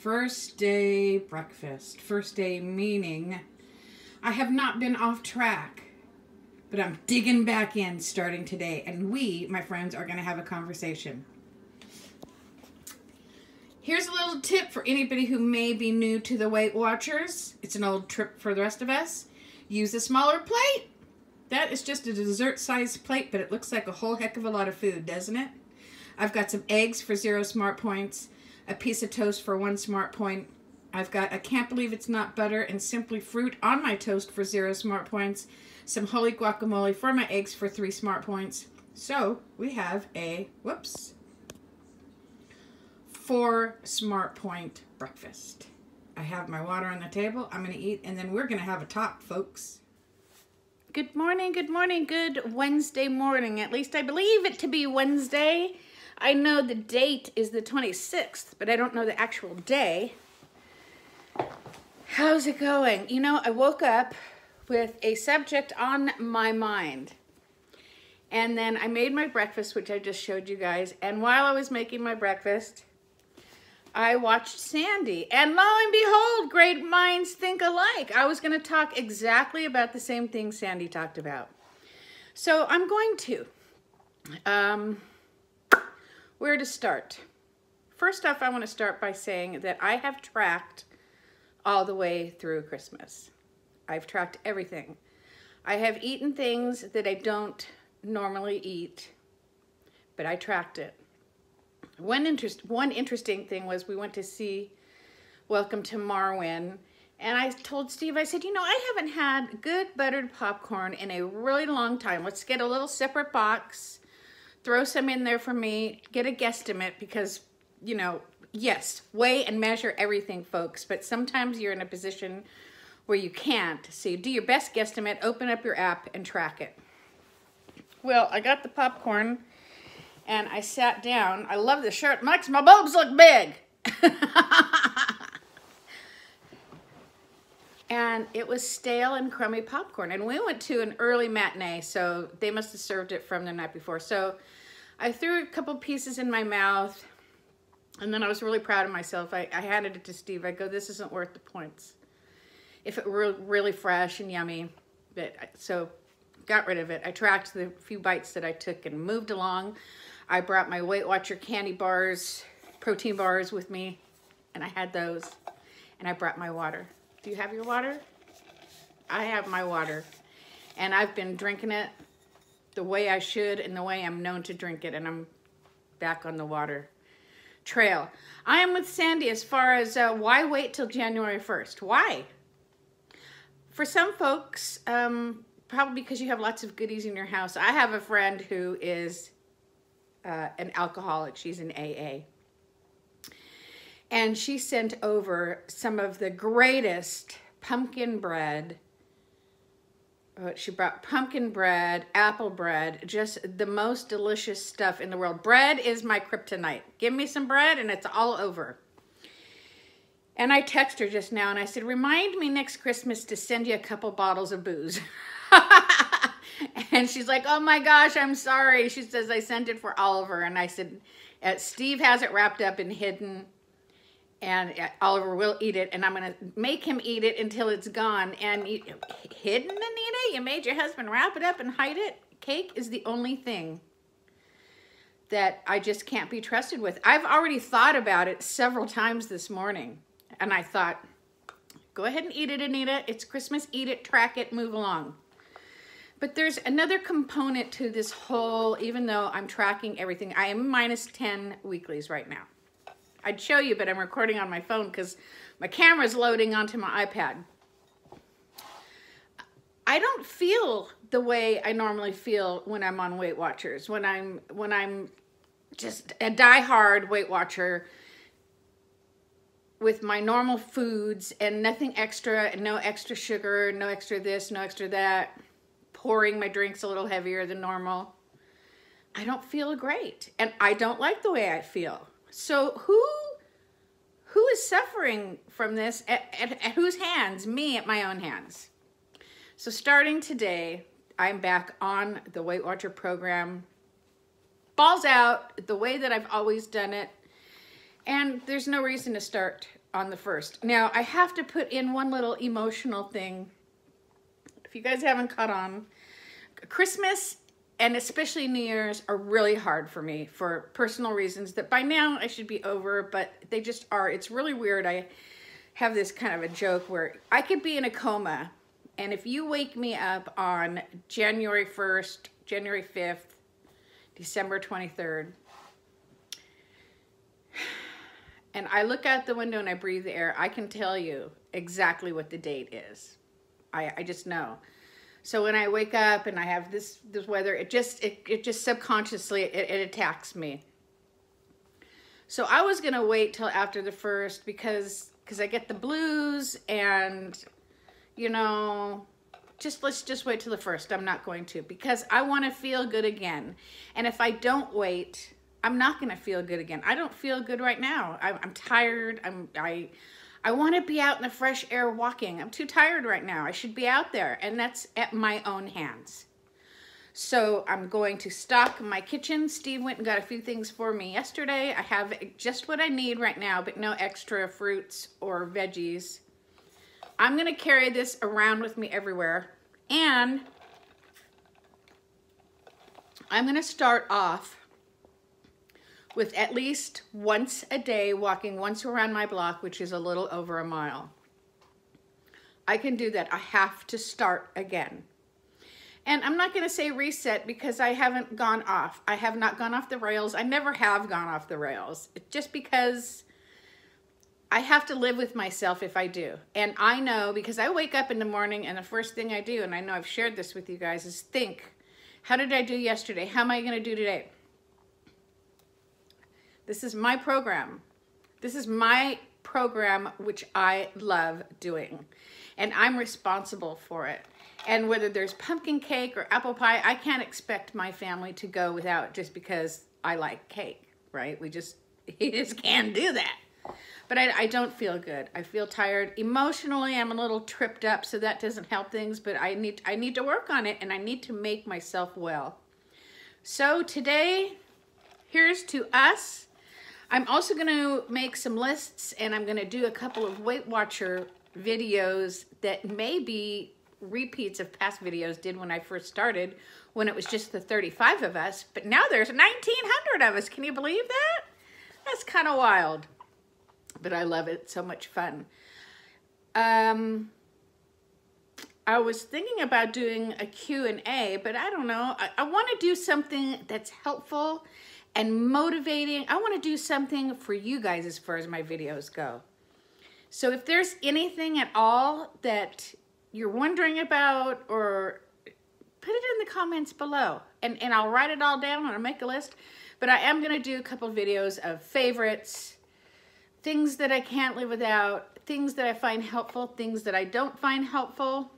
First day breakfast. First day meaning I have not been off track, but I'm digging back in starting today. And we, my friends, are going to have a conversation. Here's a little tip for anybody who may be new to the Weight Watchers. It's an old trip for the rest of us. Use a smaller plate. That is just a dessert-sized plate, but it looks like a whole heck of a lot of food, doesn't it? I've got some eggs for 0 smart points, a piece of toast for 1 smart point. I've got I can't believe it's not butter and simply fruit on my toast for 0 smart points, some holy guacamole for my eggs for 3 smart points. So we have a, 4 smart point breakfast. I have my water on the table. I'm going to eat, and then we're going to have a talk, folks. Good morning, good Wednesday morning. At least I believe it to be Wednesday. I know the date is the 26th, but I don't know the actual day. How's it going? You know, I woke up with a subject on my mind. And then I made my breakfast, which I just showed you guys. And while I was making my breakfast, I watched Sandy. And lo and behold, great minds think alike. I was going to talk exactly about the same thing Sandy talked about. So I'm going to. Where to start? First off, I want to start by saying that I have tracked all the way through Christmas. I've tracked everything. I have eaten things that I don't normally eat, but I tracked it. One interesting thing was we went to see Welcome to Marwin, and I told Steve, I said, you know, I haven't had good buttered popcorn in a really long time. Let's get a little separate box, throw some in there for me, get a guesstimate, because, you know, yes, weigh and measure everything, folks, but sometimes you're in a position where you can't. So you do your best guesstimate, open up your app, and track it. Well, I got the popcorn, and I sat down. I love this shirt. Makes my boobs look big. And it was stale and crummy popcorn. And we went to an early matinee, so they must have served it from the night before. So I threw a couple pieces in my mouth, and then I was really proud of myself. I handed it to Steve. I go, this isn't worth the points. If it were really fresh and yummy. So got rid of it. I tracked the few bites that I took and moved along. I brought my Weight Watcher candy bars, protein bars with me, and I had those. And I brought my water. Do you have your water? I have my water. And I've been drinking it the way I should and the way I'm known to drink it, and I'm back on the water trail. I am with Sandy as far as why wait till January 1st? Why? For some folks, probably because you have lots of goodies in your house. I have a friend who is an alcoholic. She's in AA. And she sent over some of the greatest pumpkin bread. She brought pumpkin bread, apple bread, just the most delicious stuff in the world. Bread is my kryptonite. Give me some bread and it's all over. And I texted her just now and I said, remind me next Christmas to send you a couple bottles of booze. And she's like, oh my gosh, I'm sorry. She says, I sent it for Oliver. And I said, Steve has it wrapped up and hidden. And Oliver will eat it, and I'm going to make him eat it until it's gone. And hidden, Anita? You made your husband wrap it up and hide it? Cake is the only thing that I just can't be trusted with. I've already thought about it several times this morning. And I thought, go ahead and eat it, Anita. It's Christmas. Eat it, track it, move along. But there's another component to this whole, even though I'm tracking everything, I am minus 10 weeklies right now. I'd show you, but I'm recording on my phone because my camera's loading onto my iPad. I don't feel the way I normally feel when I'm on Weight Watchers. When I'm just a diehard Weight Watcher with my normal foods and nothing extra, and no extra sugar, no extra this, no extra that, pouring my drinks a little heavier than normal. I don't feel great, and I don't like the way I feel. So who is suffering from this? At whose hands? Me, at my own hands. So starting today, I'm back on the Weight Watcher program. Balls out, the way that I've always done it. And there's no reason to start on the 1st. Now, I have to put in one little emotional thing. If you guys haven't caught on, Christmas and especially New Year's are really hard for me for personal reasons that by now I should be over, but they just are. It's really weird. I have this kind of a joke where I could be in a coma, and if you wake me up on January 1st, January 5th, December 23rd, and I look out the window and I breathe the air, I can tell you exactly what the date is. I just know. So when I wake up and I have this weather, it just subconsciously, it attacks me. So I was gonna wait till after the 1st because I get the blues, and you know, let's just wait till the 1st. I'm not going to, because I want to feel good again. And if I don't wait, I'm not gonna feel good again. I don't feel good right now. I'm tired. I want to be out in the fresh air walking. I'm too tired right now. I should be out there, and that's at my own hands. So I'm going to stock my kitchen. Steve went and got a few things for me yesterday. I have just what I need right now, but no extra fruits or veggies. I'm going to carry this around with me everywhere, and I'm going to start off with at least once a day, walking once around my block, which is a little over a mile. I can do that. I have to start again. And I'm not gonna say reset because I haven't gone off. I have not gone off the rails. I never have gone off the rails. It's just because I have to live with myself if I do. And I know, because I wake up in the morning and the first thing I do, and I know I've shared this with you guys, is think, how did I do yesterday? How am I gonna do today? This is my program. This is my program, which I love doing. And I'm responsible for it. And whether there's pumpkin cake or apple pie, I can't expect my family to go without just because I like cake, right? You just can't do that. But I don't feel good. I feel tired. Emotionally, I'm a little tripped up, so that doesn't help things, but I need to work on it, and I need to make myself well. So today, here's to us. I'm also going to make some lists, and I'm going to do a couple of Weight Watcher videos that may be repeats of past videos did when I first started, when it was just the 35 of us, but now there's 1,900 of us. Can you believe that? That's kind of wild, but I love it. It's so much fun. I was thinking about doing a Q&A, but I don't know. I want to do something that's helpful and motivating. I want to do something for you guys as far as my videos go. So if there's anything at all that you're wondering about, or put it in the comments below, and I'll write it all down and I'll make a list. But I am going to do a couple of videos of favorites, things that I can't live without, things that I find helpful, things that I don't find helpful.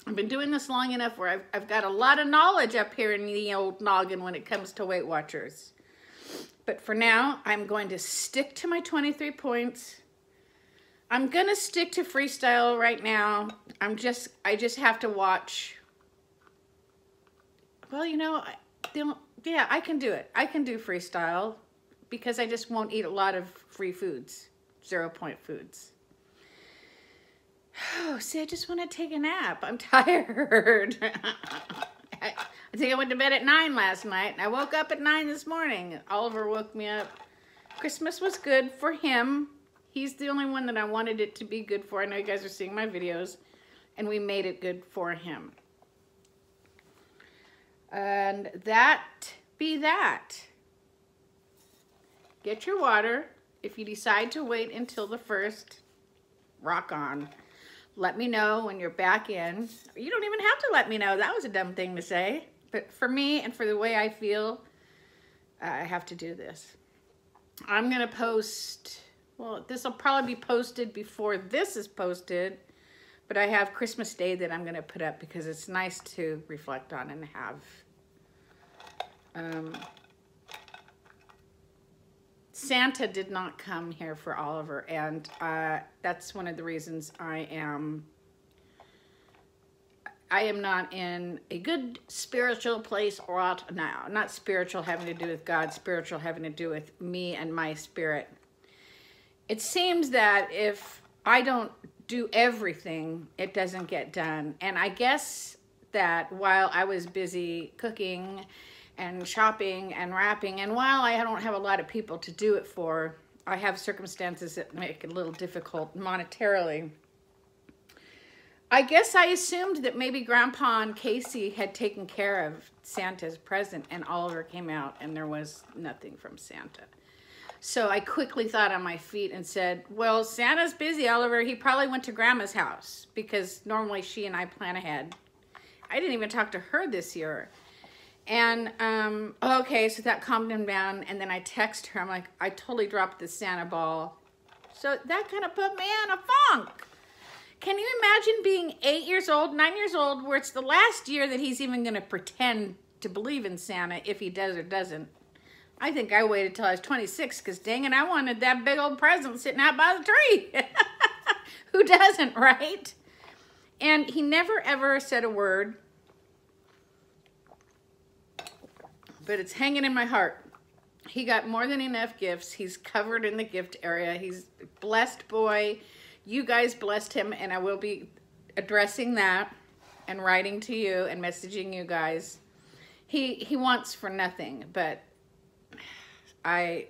I've been doing this long enough where I've got a lot of knowledge up here in the old noggin when it comes to Weight Watchers. But for now, I'm going to stick to my 23 points. I'm going to stick to freestyle right now. I just have to watch. Well, you know, yeah, I can do it. I can do freestyle because I just won't eat a lot of free foods, 0-point foods. Oh, see, I just want to take a nap. I'm tired. I think I went to bed at 9 last night, and I woke up at 9 this morning. Oliver woke me up. Christmas was good for him. He's the only one that I wanted it to be good for. I know you guys are seeing my videos, and we made it good for him. And that be that. Get your water. If you decide to wait until the 1st, rock on. Let me know when you're back in. You don't even have to let me know. That was a dumb thing to say. But for me and for the way I feel, I have to do this. I'm going to post, well, this will probably be posted before this is posted, but I have Christmas Day that I'm going to put up because it's nice to reflect on and have. Santa did not come here for Oliver, and that's one of the reasons I am not in a good spiritual place right now. Not spiritual having to do with God, spiritual having to do with me and my spirit. it seems that if I don't do everything, it doesn't get done. And I guess that while I was busy cooking and shopping and wrapping, and while I don't have a lot of people to do it for, I have circumstances that make it a little difficult monetarily. I guess I assumed that maybe Grandpa and Casey had taken care of Santa's present, and Oliver came out and there was nothing from Santa. So I quickly thought on my feet and said, well, Santa's busy, Oliver. He probably went to Grandma's house, because normally she and I plan ahead. I didn't even talk to her this year. And, okay, so that calmed him down. And then I text her. I'm like, I totally dropped the Santa ball. So that kind of put me in a funk. Can you imagine being 8 years old, 9 years old, where it's the last year that he's even going to pretend to believe in Santa, if he does or doesn't? I think I waited till I was 26, because dang it, I wanted that big old present sitting out by the tree. Who doesn't, right? And he never ever said a word, but it's hanging in my heart. He got more than enough gifts. He's covered in the gift area. He's a blessed boy. You guys blessed him, and I will be addressing that and writing to you and messaging you guys. He wants for nothing, but I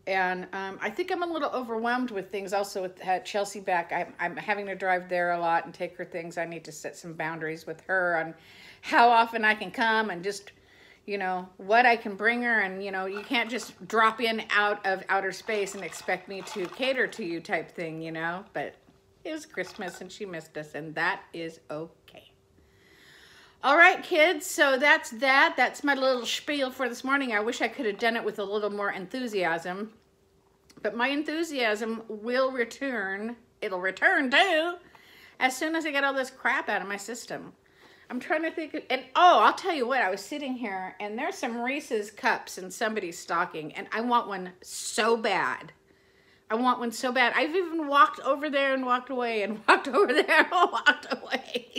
think I'm a little overwhelmed with things also with Chelsea back. I'm having to drive there a lot and take her things. I need to set some boundaries with her on how often I can come and just, you know, what I can bring her. And, you know, you can't just drop in out of outer space and expect me to cater to you type thing, you know. But it was Christmas and she missed us, and that is okay. All right, kids, so that's that. That's my little spiel for this morning. I wish I could have done it with a little more enthusiasm, but my enthusiasm will return. It'll return too, as soon as I get all this crap out of my system. I'm trying to think, and oh, I'll tell you what, I was sitting here and there's some Reese's cups in somebody's stocking, and I want one so bad. I want one so bad. I've even walked over there and walked away and walked over there and walked away.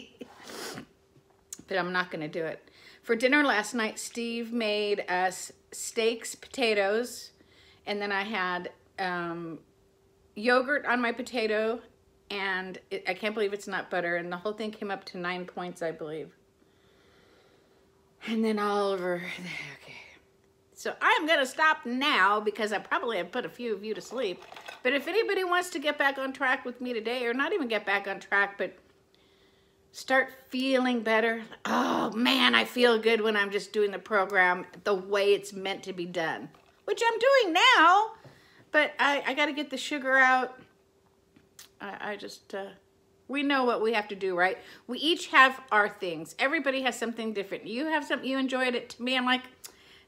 But I'm not going to do it. For dinner last night, Steve made us steaks, potatoes, and then I had yogurt on my potato, and I can't believe it's not butter, and the whole thing came up to 9 points, I believe. And then Oliver, okay. So I'm going to stop now because I probably have put a few of you to sleep. But if anybody wants to get back on track with me today, or not even get back on track, but start feeling better. Oh man, I feel good when I'm just doing the program the way it's meant to be done, which I'm doing now, but I got to get the sugar out. I just, we know what we have to do, right? We each have our things. Everybody has something different. You have something, you enjoyed it. To me, I'm like,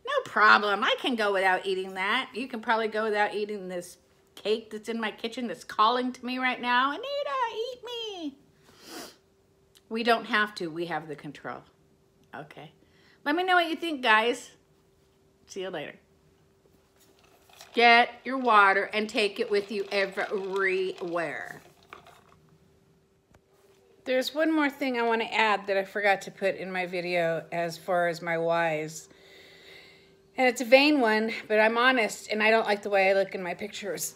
no problem. I can go without eating that. You can probably go without eating this cake that's in my kitchen that's calling to me right now. Anita, eat me. We don't have to. We have the control. Okay. Let me know what you think, guys. See you later. Get your water and take it with you everywhere. There's one more thing I want to add that I forgot to put in my video as far as my whys. And it's a vain one, but I'm honest, and I don't like the way I look in my pictures.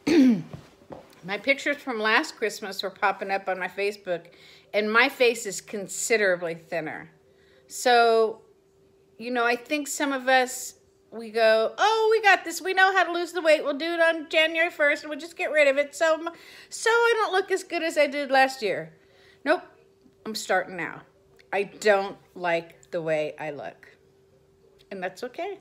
My pictures from last Christmas were popping up on my Facebook, and my face is considerably thinner. So, you know, I think some of us, we go, oh, we got this. We know how to lose the weight. We'll do it on January 1st, and we'll just get rid of it. So I don't look as good as I did last year. Nope, I'm starting now. I don't like the way I look, and that's okay.